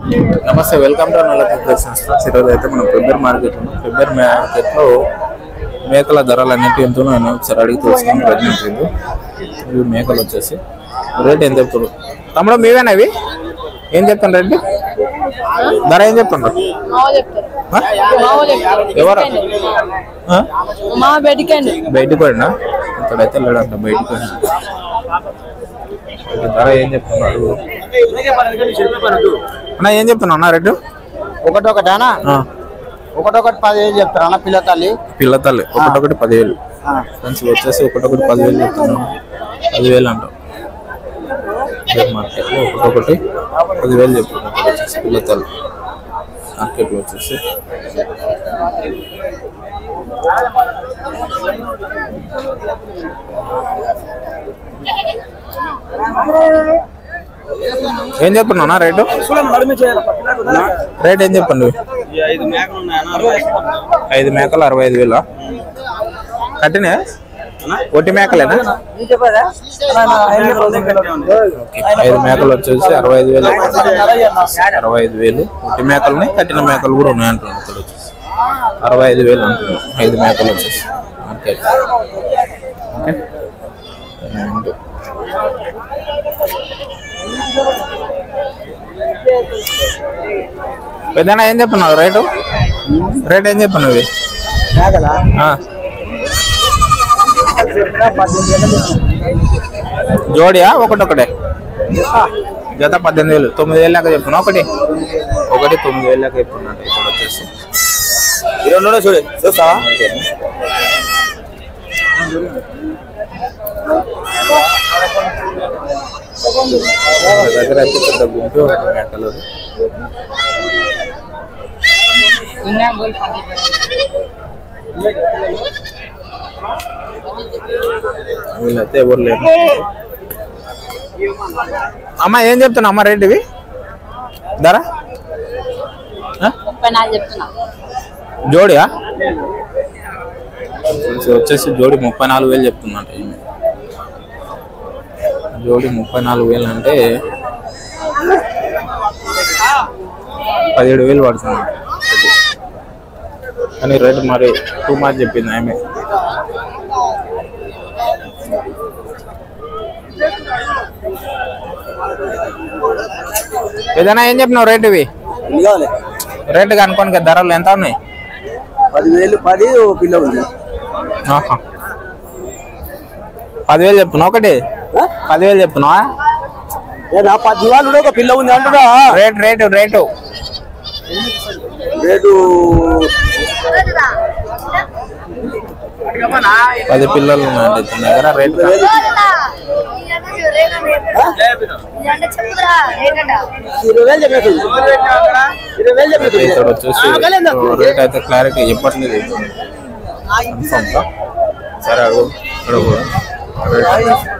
నమస్తే, welcome to నల్లతి creations. ఈరోజు అయితే మనం ఫిబ్రవరి మార్కెట్లో మేకల ధరలు అన్నింటి ఎంతో నేను ఒకసారి అడిగి తెలుసుకుని ప్రయత్నించింది. ఇవి మేకలు వచ్చేసి రేట్ ఏం చెప్తారు తమ్ముడు? మీవేనా ఇవి? ఏం చెప్తాను రేటు? ధర ఏం చెప్తాను? ఎవరు బయటికి పోయినా? ఇక్కడైతే లేడంట, బయటికి పోయినా. ధర ఏం చెప్తున్నారు అన్న? ఏం చెప్తున్నా అన్న రేటు? ఒకటొకటేనా? ఒకటొకటి 10,000 చెప్తారు అన్న. పిల్లతల్లి ఒకటొకటి 10,000. మంచిగా వచ్చేసి ఒకటొకటి 10,000 చెప్తున్నాను. 10,000 అంటాం మార్కెట్లో. ఒకటొకటి 10,000 చెప్తున్నాను వచ్చేసి పిల్లతల్లి మార్కెట్లో వచ్చేసి. ఏం చెప్తున్నా రేటు? రేట్ ఏం చెప్పండి? 5 మేకలు 65,000. కట్టినా ఒట్టి మేకలేనా? 5 మేకలు వచ్చేసి 65,000. 65,000 ఒట్టి మేకలున్నాయి, కట్టిన మేకలు కూడా ఉన్నాయి అంటున్నాను. ఇక్కడ వచ్చేసి 65,000 అంటున్నాను 5 మేకలు వచ్చేసి మార్కెట్. ఓకే, పెద్దనా ఏం చెప్పన్నావు రేటు? రేట్ ఏం చెప్పన్నావు ఇవి? జోడియా ఒకటొకటే? జత 18,000. 9,000 లెక్క చెప్తున్నా. ఒకటి 9,000 లెక్క చెప్తున్నా. ఇక్కడ వచ్చేసి 22 చూడు చూస్తా. దగ్గర అయితే పెద్ద గుంపు మేకలు. వీళ్ళైతే ఎవరు లేరు. అమ్మ ఏం చెప్తున్నా అమ్మ రేట్ ఇవి? ధర జోడియా వచ్చేసి జోడి 34,000 చెప్తున్నట్టు. జోడి 34,000 అంటే 17,000 పడుతుంది. కానీ రేటు మరి టూ మచ్ చెప్పింది ఆమె. ఏదైనా ఏం చెప్పినావు రేటు ఇవి? రేటు కనుక్కోనికి ధరలు ఎంత ఉన్నాయి? 10,000 10 పిల్ల ఉంది. 10,000 చెప్తున్నావు. ఒకటి 10,000 చెప్తున్నావా? 10 ఒక పిల్ల ఉంది అంటున్నా. రేటు రేటు రేటు రేటు 10 పిల్లలు ఉన్నాయండి ఇతని దగ్గర. రేటు ఇక్కడ వచ్చేసి రేట్ అయితే క్లారిటీ చెప్పట్లేదు. సరే అడుగు ఇక్కడ కూడా రేట్